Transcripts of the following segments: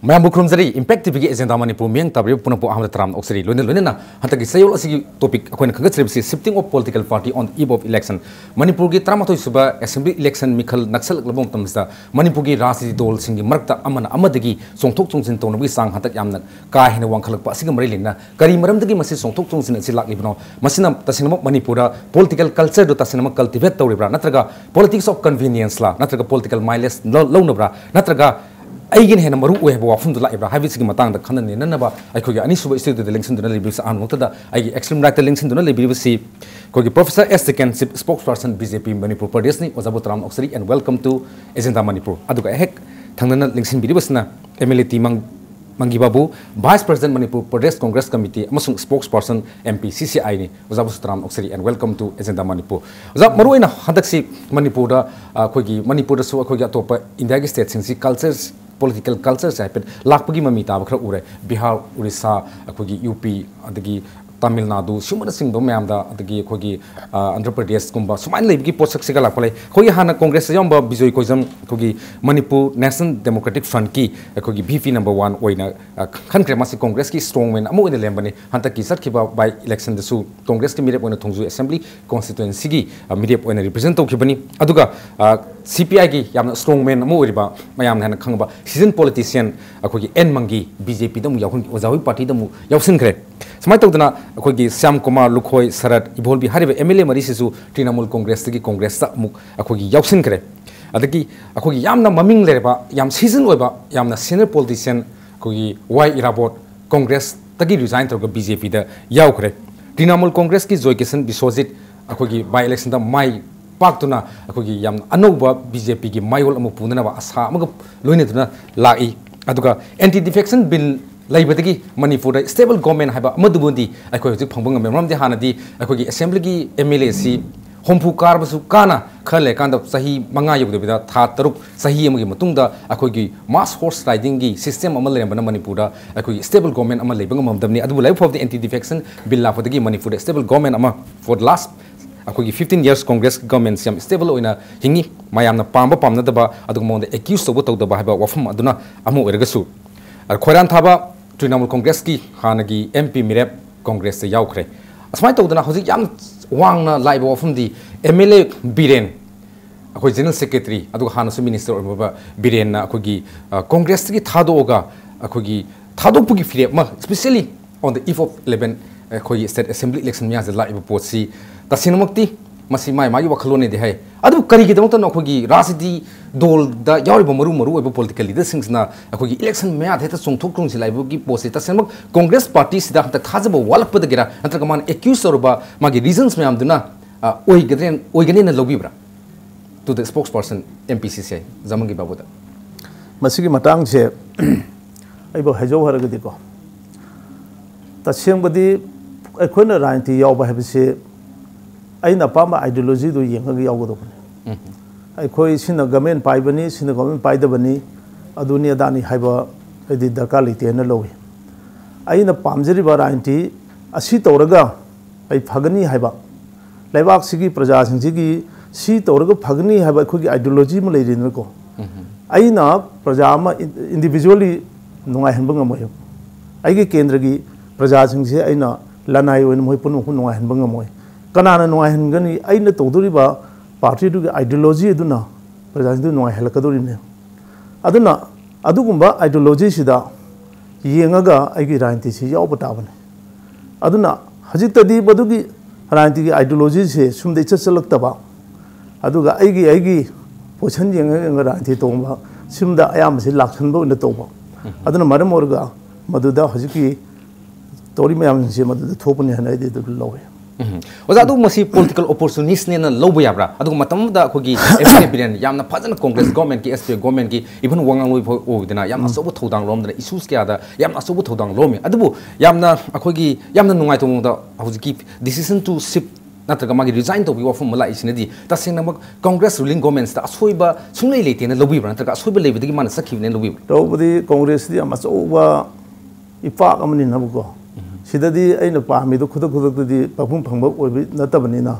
मैं मुख्यमंत्री impact TV agenda Manipur मियंग ताबरी पुनपो अहमद तराम ऑक्सरी लोने हंतकी सयोल असि टॉपिक अखोन खंगत्रिबसी shifting of political party on eve of election Manipur की 13 सुबा असेंबली इलेक्शन मिखल नक्सल लबों तमसा मणिपुर की राजनीति दल सिंग मरक्ता अमन अमदगी सोंथोक चोंजिन तौनबी सांग हंतक यामना का हेन वांखलक असिग मरि लेना करी मरमदगी मसि सोंथोक चोंजिन असि लाक्लिबनो मसिना तसिनम मणिपुर पॉलिटिकल कल्चर दो तसिनम कल्टिवेट तौरिब्रा नत्रगा पॉलिटिक्स ऑफ कन्वीनियंस ला नत्रगा पॉलिटिकल माइलेज लौनब्रा नत्रगा अगेन हेन मरु ओहेब वाफम लाइब्रा हाबिसकी मतंग खनने ननबा अखोगी अनिसुब स्टूडियो लेंसन दुना लेबिस आनमोतदा अगी एक्सट्रीम राइट लेंसन दुना लेबिबसी कोगी प्रोफेसर एस सेकेंड spokesperson BJP Manipur Pradesh नि ओजाबुतराम ऑक्सरी and welcome to agenda Manipur अदुगा हेक थंगना लेंसन बिरिबसना MLA T Mangi Babu vice president Manipur Pradesh Congress committee अमसुंग स्पोक्स पर्सन एमपी सीसीआई नि ओजाबुतराम ऑक्सरी and welcome to agenda Manipur ओजा मरुइना हदक्सी मणिपुर दा अखोगी मणिपुर दा सु अखोगी अतोप इंडिया की स्टेट सिंसी कल्चर्स political culture से लापगी ममी ताब खर उरे बिहार उड़ीसा अखोगी यूपी अदगी तमिलनाडु सुमन सिंह मैम अखोगी आंध्र प्रदेश कुंबा सुमाइन लेबगी पोसक सिगा लापले खोई हाना कांग्रेस यम बिजोय कोइजम अखोगी मणिपुर नेशनल डेमोक्रेटिक फ्रंट की अखोगी बीपी नंबर 1 ओइना खनख्रे मासी कांग्रेस की स्ट्रॉन्ग मैन अमो ओइना लेम्बने हंतक की सटखिबा बाय इलेक्शन दसु कांग्रेस की मिरेप ओइना थोंजु असेंबली कॉन्स्टिट्यूएंसी की मिरेप ओइना रिप्रेजेंट तौखिबनी अदुगा CPI की यामना स्ट्रॉन्ग मैन अमो ओरिबा मयाम हन खंगबा सीजन पॉलिटिशियन अखोगी एन मंगी बीजेपी दमु याखुन ओजावी पार्टी दमु यावसिनख्रे समाय तौदना अखोगी श्याम कुमार लुखोय शरद इबोलबी हारिबे एमएलए मरीसिसु तृणमूल कांग्रेस की कांग्रेस ता अमुक अखोगी यावसिनख्रे अदगी अखोगी यामना ममिंग लेरबा याम सीजन ओइबा यामना सीनियर पॉलिटिशियन अखोगी वाई इराबोट कांग्रेस तगी रिजाइन तौगा बीजेपी दा यावख्रे तृणमूल कांग्रेस की जॉय किशन बिश्वजित अखोगी बाय इलेक्शन दा माई पाक्तुना अखोगी याम अनौबा बीजेपी की मायोल अमु पुननबा आशा अमग लोइनेदुना लाई अदुगा एंटी डिफेक्शन बिल लाइबदगी मणिपुर स्टेबल गवर्नमेंट हाइबा अमदुबुंदी अखोय हुजिक फंबंग मेमरमदे हानादी अखोगी असेंबली की एमएलए सी होमफु कारबसु काना खले कांद सही मंगा युगदबिदा था तरुक सही अमगी मतुंगदा अखोगी मास हॉर्स राइडिंग की सिस्टम अमल लेबना मणिपुर अखोगी स्टेबल गवर्नमेंट अमल लेबंग ममदमनी अदुबु life of the anti defection bill लाफदगी मणिपुर स्टेबल गवर्नमेंट अमा फॉर लास्ट अखोगी 15 years कांग्रेस गवर्नमेंट सिम स्टेबल ओइना हिंगी मायामना पामबा पामनदबा अदुग मोंदे एक्यूज तौबो तौदबा हाइबा वफम अदुना अमु ओरगसु खोरान थाबा तृणमूल कांग्रेस की हानगी एमपी मिरेप कांग्रेस से यावख्रे असमाय तौदना हजिक याम वांगना लाइबा वफमदी एमएलए बीरेन अखोई जनरल सेक्रेटरी अदुग हानसु मिनिस्टर ओइबा बीरेन अखोगी कांग्रेस की थादोगा अखोगी थादोपुगी फिरेप मा specially on the eve of 11 अखोगी स्टेट असेंबली इलेक्शन म्याज लाइबा पोसी तसिनमक्ति मसी माय मागी वखलोने दे है अदु करिगिदमत नखोगी राजनीति दल दा यारिबो मरु ओइबो पॉलिटिकल लीडर सिंगना अखोगी इलेक्शन म्या हेता सोंथोक रोंसि लाइबोगी पोसे तसिनमक कांग्रेस पार्टी सिदा हत थाजबो वालकपद गेरा नत्रक मान एक्यूज तोरबा मागी रीजंस म्याम दुना ओइगने न लौबिब्रा to the spokesperson MPCC जमंगी बाबुदा मसिगी मतंग से आइबो हेजो हरगदिको तसिंबदी अखोना राजनीति यावबा हेबसे अना पाम आइडियोलॉजी दो येंग यावगदबनी अखोई सिना गवर्नमेंट पाइबनी सिना गवर्नमेंट पाइदबनी अदुनी अदानी हाइबा अदि दरकार लेतेन लौई अना पामजरिबा राजनीति असि तौरगा अई फगनी हाइबा लेबाक सिगी प्रजा सिंगी सी तौरगा फगनी हाइबा अखोगी आइडियोलॉजी म लेरिनको अना प्रजा म इंडिविजुअली नुंगाइहनब ngमोय अईगी केंद्र की प्रजा सिंगसे अना लनाई ओइन मोय पुन नुंगाइहनब ngमोय कनाना नुंगाइहनगनी अइना तौदुरिबा पार्टी दुगी आइडियोलॉजी अदुना प्रजासिंदु नुंगाइहलकदोरिने अदुना अदुगुंबा आइडियोलॉजी सिदा येंगगा अइगी राजनीति सि यावब ताबने अदुना हजितदी बदुगी राजनीति की आइडियोलॉजी से सुमदे चलक्तबा अदुगा अइगी पोषण येंग राजनीति तोंबा सिमदा अयाम से लाखनबो इन तोबा अदुना मरम ओरगा मदुदा हजिकी तोरी मयाम से मदुदा थोपने हनाइदे दु लौवे ओजादु मसी पॉलिटिकल अपॉर्चुनिस्ट ने लौब याब्रा अदु मतमदा अखोगी एफए बिरेन यामना फजन कांग्रेस गवर्नमेंट की एसपी गवर्नमेंट की इवन वांगांग लोइ ओइदना यामना सबु थौदांग लोमदना इश्यूज क्या दा यामना सबु थौदांग लोमे अदुबु यामना अखोगी यामना नुंगाइ तोंदा हौजिकी डिसीजन टू शिफ्ट नत्रगा मागी रिजाइन तोबि वफम मला इसिनदी तसिंगनमक कांग्रेस रूलिंग गवर्नमेंट्स दा असोइबा सुंगलै लेतेना लौबिब्रा नत्रगा असोइबा लेबदगी माना सखिबने लौबिब्रा तौबदी कांग्रेस दी अमसोबा इपाक अमनि नबको सिददी अइना पामिदो खुद पाफुम फंगब ओइबि नतबनिना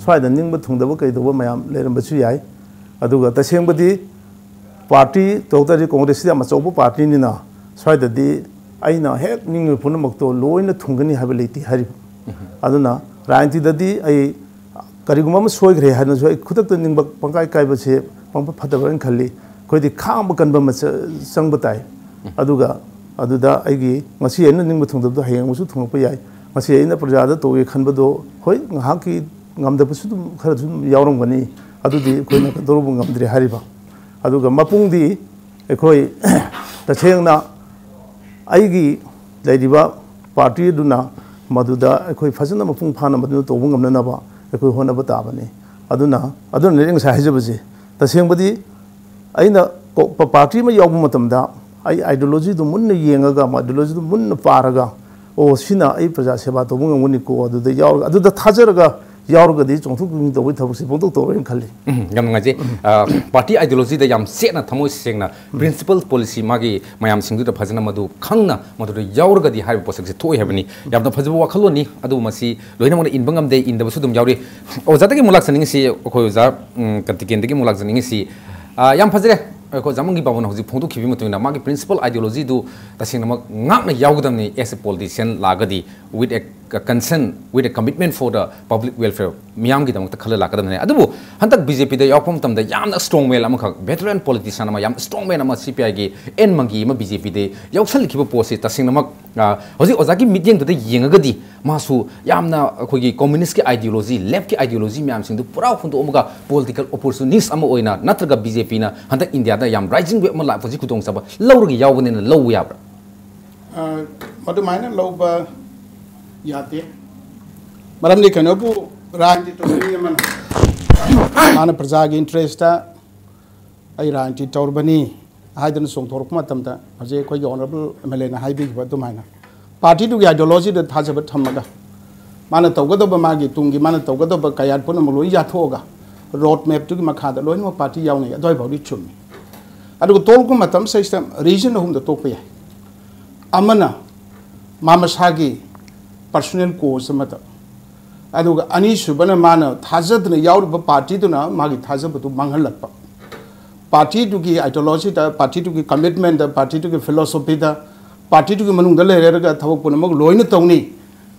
स्वाइदा निंगब थुंगदब कइदोब मयाम लेरमबसु याय अदुगा तसेंबदी पार्टी तौतरी कांग्रेस दी अमचौब पार्टी निना स्वाइददी अइना हेक निंग पुनमक्तो लोइना थुंगनी हाबे लेति हरि अदुना राजनीतिददी अइ करिगुमा म सोइग्रे हानो जो खुदक निंग पंकाय कायबसे पंप फतबन खल्ली कोइदि खाम कनबा म संग बताय अदुगा अदुदा अइगी मसी एना निंग थुंगदबदो हयंग मुसु थुंगप याय मसी एना प्रजादा तोगे खनबदो होय ngahaki ngamdabsu khara yaurongani adudi koina dorubu ngamdre hariba aduga mapungdi ekhoi tachengna aigi laidiba party duna maduda ekhoi fajana mapung phana madu tobu ngamna ba ekhoi hona ba tabani aduna ring sa hajabase tasengbadi aina party ma yawu matamda ai ideology du munna yengaga ideology du munna paraga o sina ai praja seba tobu ngamuni ko aduda yaw aduda thajaraga यावरगदी चोंथुक तोबै थबसे पोंतोक तोबै खल्ली गम ngaji party ideology da yam sena thamoi sengna principal policy magi mayam singdu da phajana madu khangna madu yaurgadi haiba posak se thoi habani yam da phajbu wakhaloni adu masi loina mon inbangam de inda su dum yauri o jata gi mulak saning si khoi za katiken de gi mulak saning si yam phajre ko jamangi babon hoji phongdu khibi mutuna magi principal ideology du tasingna ngakna yaugdam ni as a politician lagadi with a concern with a commitment for the public welfare miyam gi damta khala lakadam ne adu hantak BJP da yaupom tam da yamna strong man am khak veteran politician ama yam strong man ama CPI gi en mangi ma BJP de yauksal khiba post tasingna mak hoji ozagi meeting da yengagadi masu yamna khogi communist ki ideology left ki ideology miyam sing du pura phundu omuga political opportunist ama oina natraga BJP na hantak India da yam rising wave ma la phoji khudong saba lawrgi yawbane na law yabra madu maina law ba याते मरम ने कनबु राजनीति तौरनी मन माने प्रजा की interest I राजनीति तौरबनी हाइदन सोंथोरक मतमदा हजे कोई ऑनरेबल एमएलए ना हाइबी बदु माना पार्टी दु आइडियोलॉजी द थाजब थमगा माने तौगदब मागी तुंगी माने तौगदब कयात पुन मलोई याथोगा रोड मैप तु मखा द लोइन म पार्टी यावने अदय बाउदी चुमी अदु तोलकु मतम सिस्टम रीजन हुम द तोपे अमना मामसागी पर्सनल कोर्स मत अदुगा अनि सुबना मान थाजदन याउरब पार्टी दुना मागी थाजबतु मंगहलप पार्टी दुगी आइडियोलॉजी दा पार्टी दुगी कमिटमेंट दा पार्टी दुगी फिलोसॉफी दा पार्टी दुगी मनुंग दा लेरेगा थबक पुनमक लोइन तौनी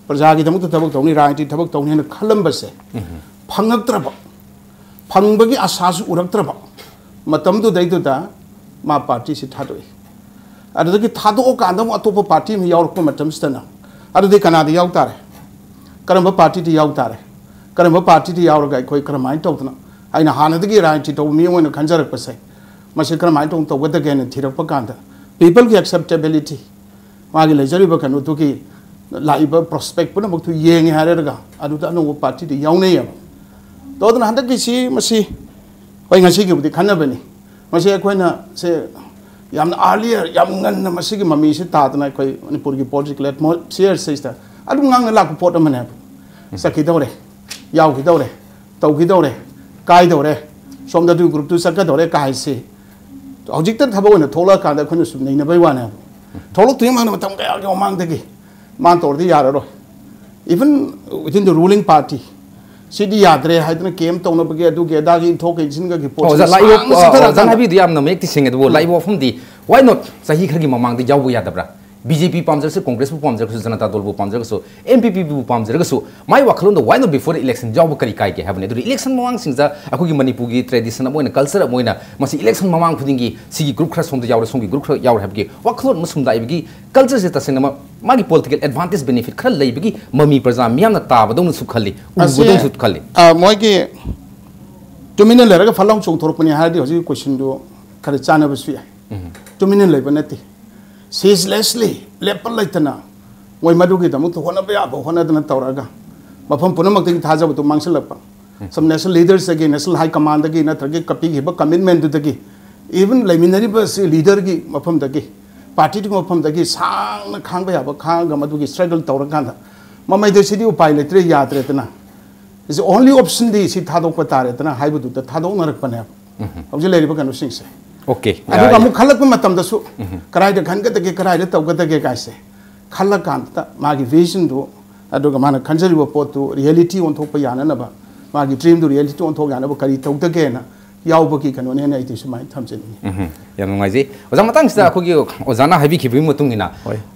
प्रजा की दमुक थबक तौनी राजनीति थबक तौनी न खलंबसे फंगक्त्रब फंगबगी आसासु उरक्त्रब मतम दु दैदुदा मा पार्टी से थादोई अदुगी थादो कांदम अतोप पार्टी में याउरप मतमस्तना अदुदी कनादी याउतारे करम पार्टी दी याउतारे करम पार्टी दी याउरगा कोई करमाइन तौतना आइना हानदगी राजनीति तौ मी ओइन खंजरकपसे मसे करमाइन तौ तौगदगेन थिरप कांदा पीपल की एक्सेप्टेबिलिटी मागी लेजरिब कनु तुकी लाइब प्रोस्पेक्ट पुन मक्तु येंगे हारेरगा अदुदा नो पार्टी दी याउने यम तोदन हंदगी सी मसी होय ngasi gi budi khanabani mase akoina se yamna earlier yam ngan masi gi mami se taadna koi manipur gi political atmosphere se sta adu ngang la ku pot amane sakhi dore yaw gi dore tau gi dore kai dore somda du group tu sakka dore kai se hojik tan thabo na thola ka da khunu sum nei na bai wa na tholo tu mang na matam ga ya mang de gi man tor di yar ro even within the ruling party सिदी यात्रे हाइदन केम तौन बगे अदु के दागी थोके जिनगा की post जा live जाना भी दियाम न मेक तिसिंग दबो live of the why not सही खरगी ममांग दि यावबो यादब्रा BJP पामजरसे कांग्रेस बु पामजरसे जनता दल बु पामजरसे MPP बु पामजरसे माय वाखलोन the why not before election जावबो करी काय के हैबने दु इलेक्शन ममांग सिंजा अखोगी मणिपुर की ट्रेडिशन मोइना कल्चर मोइना मसी इलेक्शन ममांग खुदिंगी सिगी ग्रुप खरा सोमद यावरे सोंगी ग्रुप खरा यावर हैबगी वाखलोन मसुम दाइबगी कल्चर से तसिंगमा मागी पॉलिटिकल एडवांटेज बेनिफिट खरा लैबगी ममी प्रजा मियामना ताबदों सु खल्ली उबदों सु खल्ली मोइगी तुमिन लेरगा फलांग चोंथोरपनि हादि हजि क्वेश्चन दो खरे चानबसु या तुमिन लेबा नति ceaselessly lepal laitana moi madugi damu to hona ba ba hona dana tawraga mafam punamak ti thaja bu mangsalapa some national leaders again national high command again na thage kapi gi ba commitment dagi even liminary ba leader gi mafam dagi party ti mafam dagi sang na khang ba ba khang ga madugi struggle tawraga da mamai de sidi upai letre yatre tana is the only option di si thadok pa tare tana haibu du ta thadok narak pa ne hobje leri ba kanu sing se okay adu kamu khalak pa matam da su karai da khan ga dage karai da taw ga dage kaise khalak kan ta magi vision do adu ga mana khanjari bo pot to reality on thok pa yana na ba magi dream do reality on thok yana ba kari taw dage na यावबकी कनोने ने इति सुमाय थमजनी याम नंगाइजे ओजा मतंग सिदा अखोगी ओजाना हाबी खिबि मतुंग इना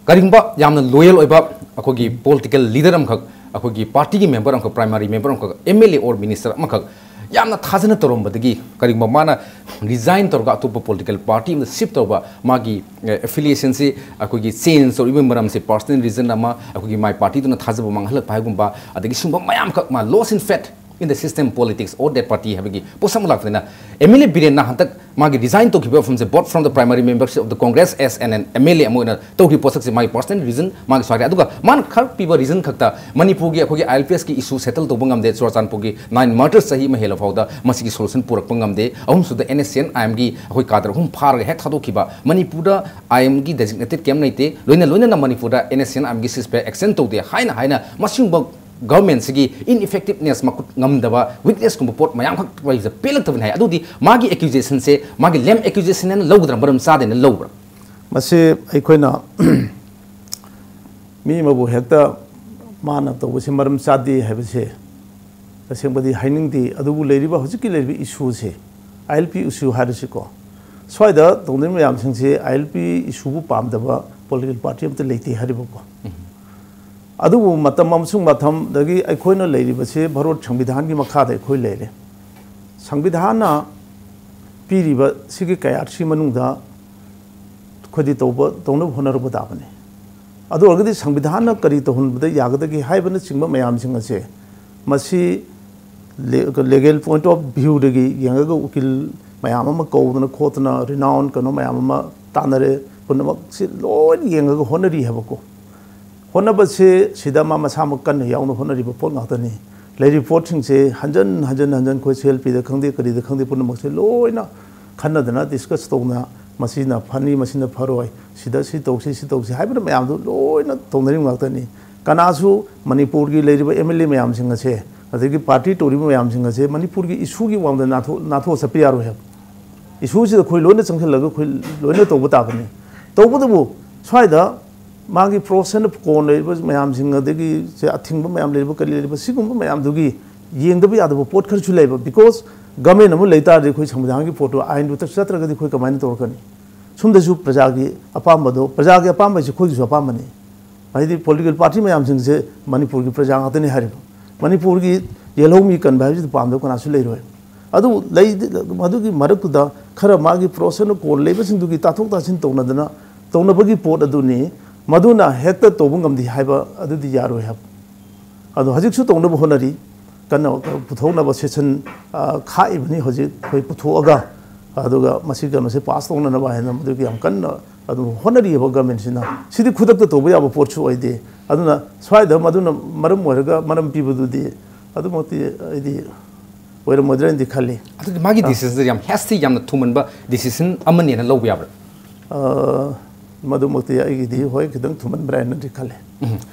करिंबा यामना loyal ओइबा अखोगी political leader अमखक अखोगी party की member अमखक primary member अमखक MLA और minister अमखक यामना थाजना तोरमबदगी करिंबा माना resign तोरगा अतोप political party में शिफ्ट तोबा मागी एफिलिएशन से अखोगी चेंज और इवन मरम से पर्सनल रीजन अमा अखोगी माय पार्टी तुना थाजब मंगहलक पाइगुंबा अदगी सुंबा मयाम खक मा loss in fat in the system politics or that party having posam lakna MLA Birena hantak magi resign to give from the board from the primary membership of the Congress as an MLA amona to ki posak my personal reason magi swari aduga man khar piba reason khakta Manipur gi akhogi ILPS ki issue settle to bangam de Chorchan pugi 9 murders sahi ma hela fauda masigi solution purak bangam de ahum su the NSN IM gi akoi kadar hum phar he thado kiba Manipur da IM gi designated kem naite loina na Manipur da NSN IM gi sispe accent to de haina masing government sigi ineffectiveness makut ngamdaba weakness kum report mayam khak wai pelak tabin hai adudi magi accusation se magi lem accusation en logdra baram sa den lobra mase aikoina mi mabu hekta mana to busi maram sadi habise tasengbadi haining di adubu leiriba hojiki leiribi issue se ILP issue harisi ko soida tongdem mayam singse ILP issue bu pamdaba political party amta leiti haribo ko अदुबु मतम अमसुंग मथम दगी अखोइना लेरिबसे भारत संविधान की मखाद अखोइ लेरे संविधान पीरिब सिगी कयारसी मनुंगदा खोदि तौनो होनरब दाबने अदु अगदि संविधान करी तहुनबदे यागदगी हाइबन सिंगब मयाम सिंग असे मसी legal point of view दगी यंगग उकिल मयाम अमा कौदना खोतना रिनाउन कनो मयाम अमा तानरे पुनमक सि लोन यंगग होनरी हबको होनबसे सिदा मा मसाम कन याउन होनरी पोट गातनी ले रिपोर्ट से हंजन को सेल पी खंदे करी खंदे पुनमक से लोइना खन्नदना डिस्कस तौना मसीना फनी मसीना फरोय सिदा सि तौसी हाइबन मयाम दो लोइना तौनरी गातनी कनासु मणिपुर की लेरिबा एमएलए मयाम सिंग से अदगी पार्टी टोरी मयाम सिंग से मणिपुर की इशू की वांग नाथो सपियारो है इशू से खोइ लोइना चंगलग खोइ लोइना तौब ताबनी तौबदबु स्वाइदा मागी प्रोसेस कोन मैम से अथिंग मैम लेगुम मैम येंदब यादव पोट खरसु लेब बिकॉज गवर्नमेंट अमु लेतार अखोई संविधान की पोटो आइन तक चत्रगदी अखोई कमाइन तौरकनी सुमदसु प्रजा की अपामदो प्रजा की अपाम से अखोई अपामनी हाइदी पॉलिटिकल पार्टी मैम से मणिपुर की प्रजा गातने हरिब मणिपुर की येलौमी कन भाई पामदो कनासु लेरोय अदु लई मदुगी मरकुदा खर मागी प्रोसेस कोन लेबसिंदुगी ताथोक तासिन तौनदना तौनबगी पोट अदुनी मधुना हेक्ट तौबंगमदी हाइबा अदुदी यारो है अदो हजिकसु तौनब होनरी कन्न पुथौनब सेशन खाइबनी हजिक खोइ पुथोअगा अदुगा मसिगा मसे पास तौननबा हेन मदुगी हम कन्न अदु होनरी है गवर्नमेंट सिना सिदि खुदक तौब याबो पोर्चु ओइदे अदुना स्वाइदा मदुना मरम ओरगा मरम पिबुदुदी अदुमति इदि ओइर मदरन दि खाली अदु मागी डिसीजन याम हेस्टी याम थुमनबा डिसीजन अमने न लौब याब्रा मधुमती आईगी होय खिदंग थुमन ब्रांड न दिखले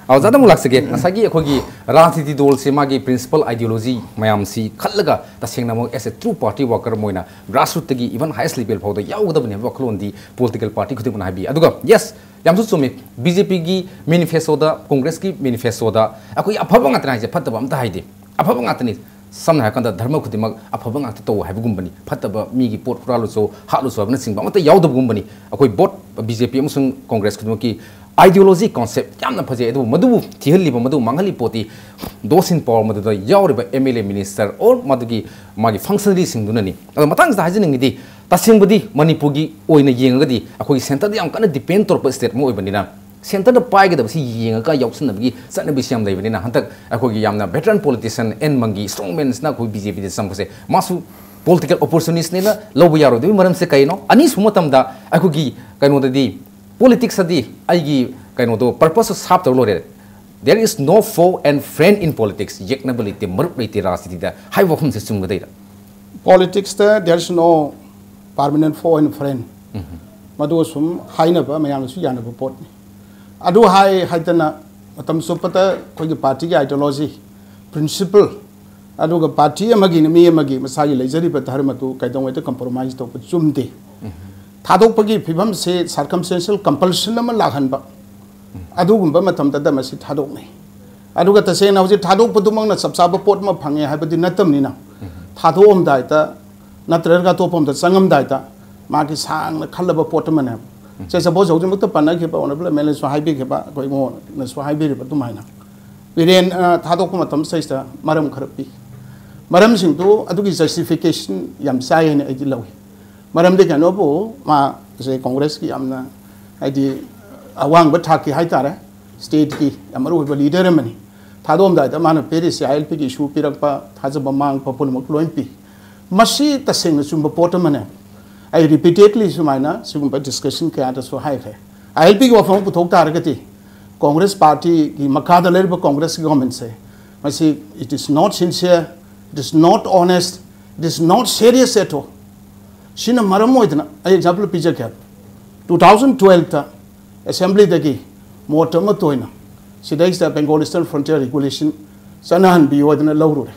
आ जादा मुलाक सके नसागी अखोगी राजनीति दल से मागी प्रिंसिपल आइडियोलॉजी मयाम सी खल्लगा तसेंगना मो as a true party worker मोइना ग्रासरूट तगी इवन हाईएस्ट लेवल फाउदा याउगदबने वखलोंदी पॉलिटिकल पार्टी खुदिम हाबी अदुगा यस यामसु सुमे बीजेपी की मैनिफेस्टो दा कांग्रेस की मैनिफेस्टो दा अखोई अफबा ngatra हाइजे फतबा अमता हाइदे अफबा ngatra samna hakanda dharma khudimak afaba ngakta to haibgumbani phataba mi gi pot puraluso haluso abna singba amata yaudabgumbani akoi bot BJP amusung Congress khudumaki ideology concept yamna phaje edu madu thihaliba madu manghali poti dosin power madu da yauriba MLA minister or madugi magi functionary singdunani adu matang da hajiningi di tasingbadi Manipur gi oina yengagadi akoi center da yam kana depend torpa state mo oibanina centre पाइगदबसी येंगा याउसनबगी सनबिसियम लेबनिना हंतक अखोगी यामना veteran politician N Mangi strong men's ना कोई बीजेपी दे संगसे मासु पॉलिटिकल अपॉर्चुनिटीज ने लोब यारो दे मरम से कइनो अनि सुमतमदा अखोगी कइनो ददी पॉलिटिक्स दि आइगी कइनो दो पर्पस साफ तो लोरे there is no foe and friend in politics येकनबिलिटी मरुप लेते राजनीति दा हाइ वखम से सुंगदैरा पॉलिटिक्स दा there is no permanent foe and friend मदो सुम हाइनबा मयामसु यानबा पोट अदु हाई हाइतना मतम सुपता कोई पार्टी की आइडियोलॉजी प्रिंसिपल अदुगा पार्टी अमगी नमी अमगी मसाई लेजरी धर्म तो कैदों वेत कंप्रोमाइज तो चुमदे थादोपगी फिभम से सर्कमस्टेंशियल कंपल्शन अम लाहनबा अदुगुंबा मतम तदा मसी थादोकनै अदुगा तसेना हजि थादोकपदुमंगना सबसाब पोट म फंगे हाइबदि नतमनिना थादोम दाइता नत्रगा तोपम द संगम दाइता माकी सांग खलब पोट मने से सपोज हो जमुत पन्ना के ऑनरेबल एमएलए सो हाइबी के कोई मो न सो हाइबी रे तुमाइना बिरेन थादोक मतम सैस्ता मरम खरपी मरम सिंह तो अदुगी जस्टिफिकेशन याम साइ ने आइदि लवे मरम दे कनोबो मा से कांग्रेस की यामना आइदि अवांग बथाकी हाइतारे स्टेट की अमरो लीडर मनी थादोम दाइता माना पेरिस आईएलपी की इशू पिरकपा थाजब मांग पपुल मक लोइन पी मसी तसेंग सुम पोट मने आई रिपीटेडली सुमाइना सिगुम डिस्कशन के आदा सो हाइ है आईएलपी की वफम पुथोक तारगति कांग्रेस पार्टी की मखादा लेरब कांग्रेस गवर्नमेंट से मसी it is not sincere it is not honest it is not serious at all सिना मरम होइदना आई एग्जांपल पिजे के 2012 ता असेंबली दगी मोटम तोइना सिदाइस बेंगोल ईस्टर्न फ्रंटियर रेगुलेशन सनहन बियोदना लौरुरे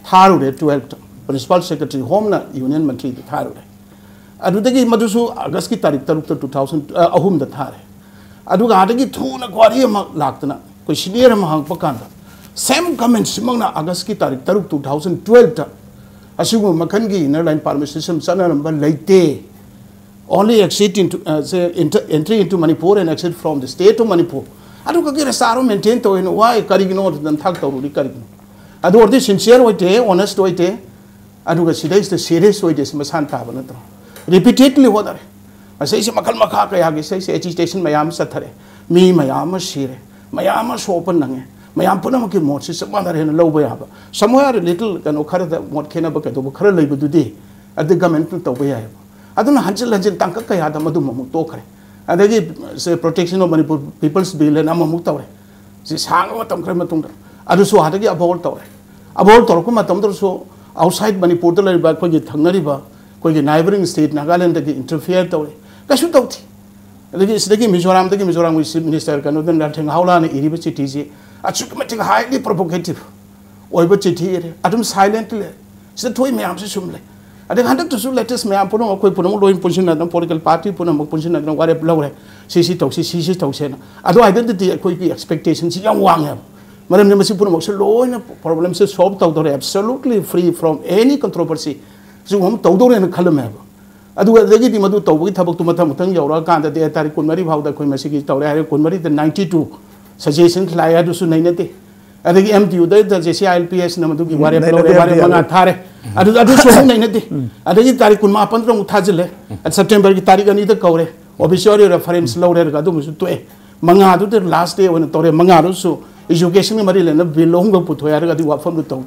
थारुरे 12 प्रिंसिपल सेक्रेटरी होम ना यूनियन मंत्री थारुरे अदुदगी मधुसु अगस्त की तारीख 2000 अहुम द थारे अदुगा आदगी थूना क्वारी लाक्तना कोई सीनियर महंग पकांदा सेम कमेंट्स मंगना अगस्त की तारीख 2012 ता असिगु मखन की इनर लाइन परमिट सिस्टम सना नंबर लेते only exit into entry into Manipur and exit from the state of Manipur aduga gira saro maintain to in why karigino dan thak tawuri karigino adu ordi sincere hoite honest hoite aduga sidai is the serious hoite masan ta bana to repeatedly hodare asai se makal makha ka yagi sai se agitation mayam sathare mi mayam shire mayam sopan nange mayam punam ki mot se samana re na loba yaba somewhere little kano khara da mot khena ba ka do khara leibu du di at the government to ba yaba aduna hanjil hanjil tangka ka yada madu mamu to khare adagi se protection of Manipur people's bill na mamu tawre si sang ma tam khare matung da adu so hadagi abol tawre ko matam dur so outside Manipur da lai ba ko gi thangnari ba ko gi neighboring state Nagaland da gi interfere tawre kasu tawti adagi sidagi Mizoram minister kanu den la theng haula ne iri ba chiti ji achuk mating highly provocative oi ba chiti re adum silently se thoi me am se sumle ada handak tu latest me am puno koi puno loin position na political party puno mo position na ware blawre sisi tausi na ado identity koi ki expectation si yang wang ya maram ne masi puno mo se loin problem se solve tau dore absolutely free from any controversy so hom tau dore na khalam ha adu adagi di madu tau gi thabak tu matham tang yaura kan da de tari kun mari bhawda koi masi gi tawre ha kun mari the 92 suggestion klaya du su nainate adagi MTU da JCILPS na madu gi ware blawre manga thare adu so nainate adagi tari kun ma 15 thajile at September ki tarik ani da kaure obituary reference lawre ga du musu to e manga adu the last day when tore manga ru so education mari le na belong go puthoya ga di wafam du tong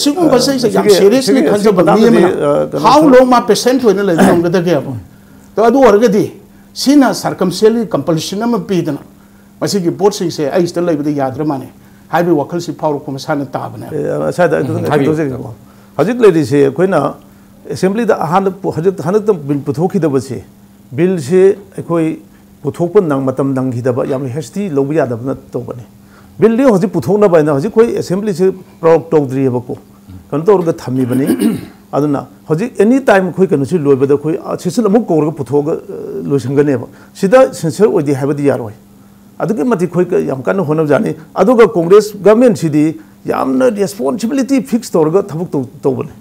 sigum ba sai yam seriously khanja ba mi how long ma patient when le dong ga da ga to adu or ga di sina circumstantial compulsion ma pidana masi ki board sing se ai sta lai ba yadra mane hai bi wakal si power ko masana ta bana sa da हजिक लेरीसे अखोना assembly हजक bill पुथोखीदब से bill से अखोई पुथोप नंग नंगीदब याम hasty लौब Yadav तौबने bill हजिक पुथोनब हजिक कोई असेंबली से प्रॉक तौद्रीबको कौन तौर थमीबने अदुना हजिक एनी टाइम अखोई कनुसी लोबद अखोई सेसन अमुक कौरग पुथोग लोसंगनेब सिदा सिंसियर ओइदि हाबदि यारोय अदुके मति खोई याम कन होनब जानी अदुगा कांग्रेस गवर्नमेंट सिदी यामना रिस्पांसिबिलिटी फिक्स तौरग थबक तौबने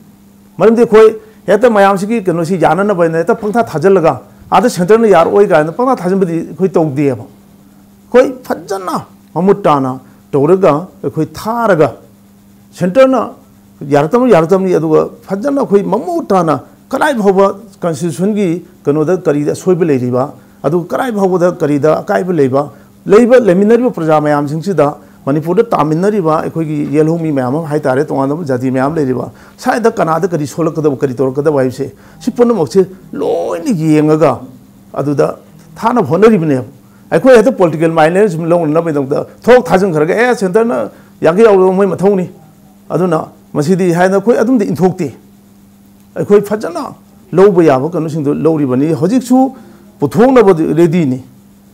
मरमदे खोई हेता मयाम सिगी कनोसी यानन बने हेता पंथा थाजलगा आदा सेंटर ने यार ओइ गान पंथा थाजनबदि खोई तौदेब खोई फजना ममुटाना तौरगा खोई थारगा सेंटर ना यारतम अदुगा फजना खोई ममुटाना कनाय भौबा कॉन्स्टिट्यूशन की कनोदा करीदा सोइब लेरिबा अदु कनाय भौबदा करीदा अकाइब लेबा लेमिनरिबा प्रजा मयाम सिंगसिदा मणिपुर तामिनरीबा अखोगी येलहोमी मैम हाइतारे तोंगानब जाति मैम लेरिबा साइदा कनादा करी सोलकदब करी तोरकदब वाइसे सि पुनमक्से लोइनि येंगगा अदुदा थाना होनरिबने अखोय हेता पॉलिटिकल माइनर्स लोंगना बेदंदा थोक थाजं खरगा ए सेंटर ना यागी याव मोय मथौनी अदुना मसिदी हाइना खोय अदुमदि इनथोक्ते अखोय फजना लौब याबो कनुसिंदो लौरिबनी हजिकसु पुथोंनब रेडीनी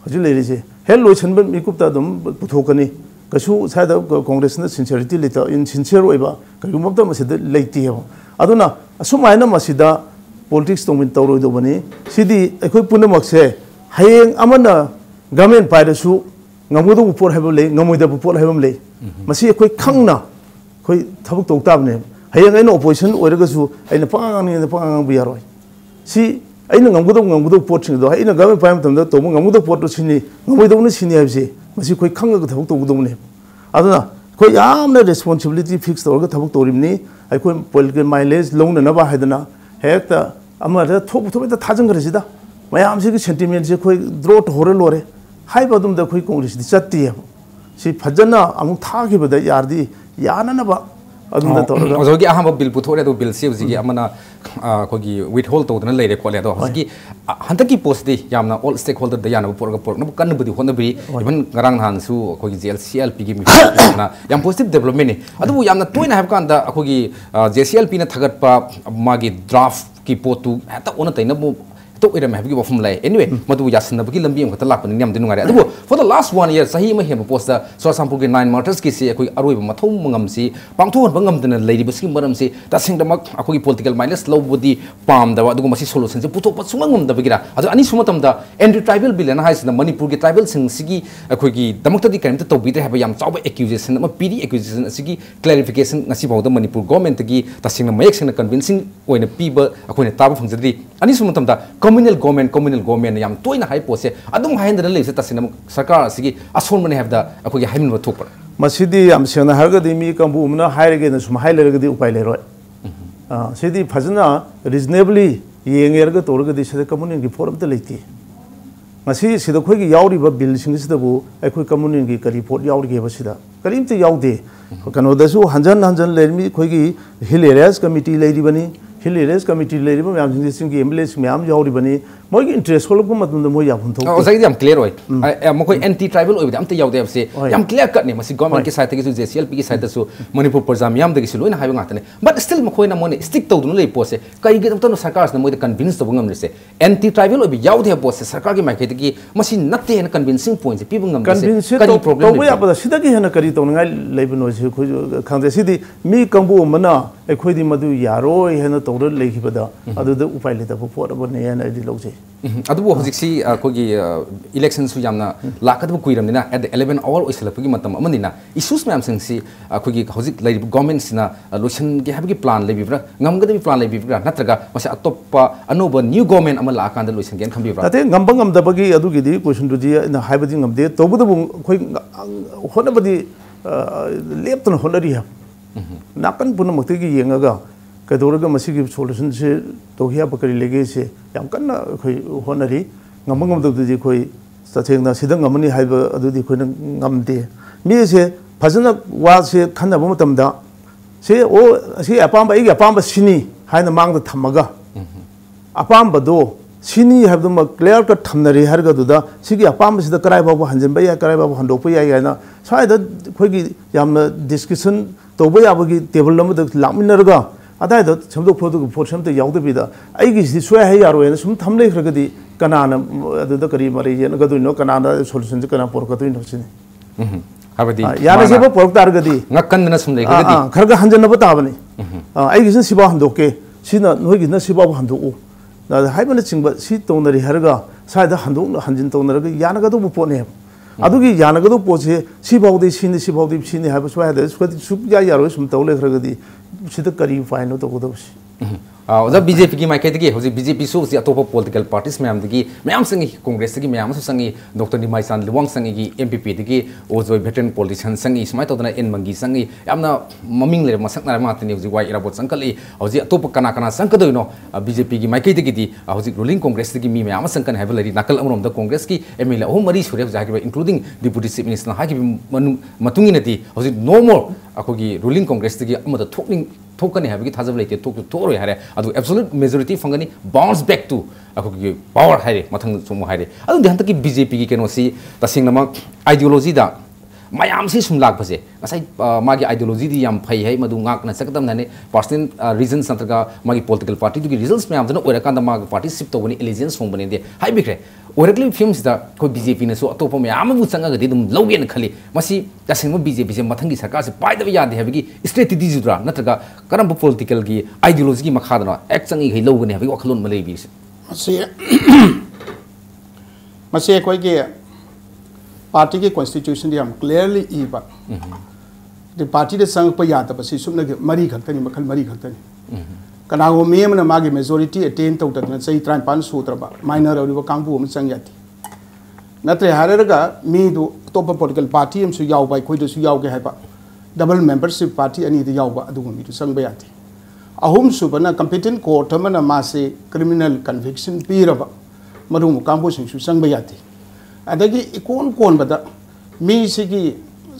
हजि लेरिसे हेल लोइसनब मिकुपता दम पुथोकनी कछु सादा कांग्रेस ने सिंसियरिटी लेता इन सिंसियर ओइबा कयुमबता मसिदा लेती है अदुना असुमायना मसिदा politics तोमिन तौरोइदोबनी Sidi अखोय पुनमक्से हयेंग Amna government पाइदसु ngamo do por hebo le ngamo da por hebo le masi khoi khangna khoi thabuk tok tab ne hayang aina opposition oiragasu aina pangang bi yaroi si aina ngamgudo pot sing do aina government payam tamda to ngamgudo pot sini ngamui sini habse masi koi khanga ga thabuk to gudone aduna koi yamna responsibility fix to ga thabuk torimni ai koi political mileage longna na ba haidana hekta amara thop da thajang garasida mayam si sentiment se koi drought hore lore hai badum da koi congress di chatti si phajana amuk thagi bada yardi yana na ba adunda to ozogi ahamba bill puthore do bill se uji amana kogi withhold to na leire khole do hogi hantaki post di yamna all stakeholder da yana porga porna kan budi honna bi even garang han su kogi JCLP gi mi na yam positive development ni adu yamna toina have kan da kogi JCLP na thagat pa magi draft ki potu hata ona taina bu to iram have gi bofum lai anyway madu yasna bagi lambi am khata lak ni nyam dinu ngare adu for the last 1 year sahi ma hem post da so sampur gi 9 martyrs ki se koi aroi ba mathum ngam si pangthu hon bangam dana leiri basi maram si ta sing da mak akoi political minus low body pam da adu masi solution se puthok pa sumang ngam da bagi ra adu ani sumatam da anti tribal bill na haisna manipur gi tribal sing sigi akoi gi damakta di kaim ta to bi de have yam chawba accusation ma pd accusation sigi clarification ngasi bawda manipur government gi ta sing na mayek sing na convincing oina piba akoi na taba phangjadri ani sumatam da communal government yam toina hai pose adum haindra le se tasina sarkar sigi ason mane have da akoi haimin ba thokpa masidi am sena hargadi mi kambu umna hairege na sum hailergadi upai leroi sidi phajna reasonably yengerga torgadi se community gi forum ta leiti masi sida khoi gi yauri ba bill sing sida bu akoi community gi report yauri ge ba sida karim te yaude kano da su hanjan lermi khoi gi hill areas committee leiri bani hill areas committee leiri ba myam sing gi MLS myam yauri bani moi gi interest ko lok matum da moi ya hun thok o sai am clear oi mo koi anti tribal oi am te yaude se yam clear cut ni masi government ki side ki JCLP ki side su manipur projam yam da gi loina haiba ngata ne but still mo koi na mo ne stick to dun le pose kai gi to no sarkar na moi da convince to bangam se anti tribal oi yaude pose sarkar gi mai kai gi masi natte en convincing point se pi bangam se kari problem to ya ba sida gi hena kari to ngai leibno se khoi khangde sidi mi kambu mana khoi di madu yaroi hena to le gi bada adu da upai le da po da ne ya na di lo je adu bo hojik si kogi election su yamna lakad bu kuiram dina at the 11 hour oisalapagi matam amanina issues myam sing si kogi hojik lai government sina lotion ge habgi plan le bibra ngamgadi plan le bibra natraga masa atoppa anoba new government amala akanda lotion gen khambibra ate ngambang da bagi adu gi di question du di na haibadi ngamde to bu bu khoi hona badi lepton honari ha nakan puna makti gi yengaga kadorga masigi solution se to hiya bakari lege se yam kanna khoi honari ngamangam do di khoi satheng na sidang ngamani haiba adu di khoi ngamde mi se phajana wa se khanna bu matam da se o se apamba igi apamba sini haina mang da thamaga apamba do sini have them clear cut thamnari harga du da sigi apamba sida karai babu hanjen ba ya karai babu hando pa ya na sai da khoi gi yam discussion to ba ya bagi table lam da lamminarga adai da chamdo photo ko sam te yaud bi da ai gi si swa hai yaro ena sum thamle khra di kanana adu da kari mari yen ga du no kanana solution kana por ka tu no sin habadi yana se ba por tar ga di ngakkan na sum le ga di khar ga hanjan na ba ta bani ai gi si ba hando ke sina no gi na si ba hando u da hai ba na ching ba si tong na ri har ga sa da hando hanjin tong na ga yana ga du po ne adugi yana ga du po se si ba de sin si ba de sin ha ba swa da su ya yaro sum taw le khra ga di sida kari final to go si the BJP ki mai kai digi hoji BJP so si atopa political parties myam digi myam sangi congress digi myam so sangi Dr. Nimai San Liwang sangi gi MPP digi ozoi veteran politician sangi smai to dana en mangi sangi yamna maming le masak na ma tani hoji wai irabot sankali hoji atopa kana sankadoi no BJP gi mai kai digi di hoji ruling congress digi mi myam sankan have lari nakal amrom da congress ki MLA oh mari sure jagi including deputy chief minister ha ki matungi nati hoji no more akogi ruling congress digi amada thokani have ki thajab leite thok thoroi hare adu absolute majority fangani bounce back to akogi power hare mathang sumu hare adu dhan ki BJP ki keno si tasing nama ideology da mayam si sum lag base asai magi ideology di yam phai hai madu ngak na sakdam nane personal reasons santraga magi political party du ki results me amdana oira kan da mag party ship to bani allegiance song bani de hai bikre oracle films da ko BJP na so atopa me am bu changa ga de dum logen khali masi tasing BJP se mathangi sarkar se pai da ya de habigi strategy dra natraga karam political gi ideology gi makha da act changi gai logen habigi wakhlon malai bi masi koi ge party के constitution di हम clearly इबा the party the sang pa ya ta ba si sumna ge mari khaktani makhal mari khaktani kanago mem na magi majority attain to ta na sai tran pan sutra ba minor ori ba kangbu am sang yati natre hararaga mi do top political party am su yaw bai khoi do su yaw ge hai ba double membership party ani de yaw ba adu mi do sang ba yati ahum su bana competent court mana ma se criminal conviction pi ra ba maru kangbu sing su sang ba yati adagi ikon kon bada mi sigi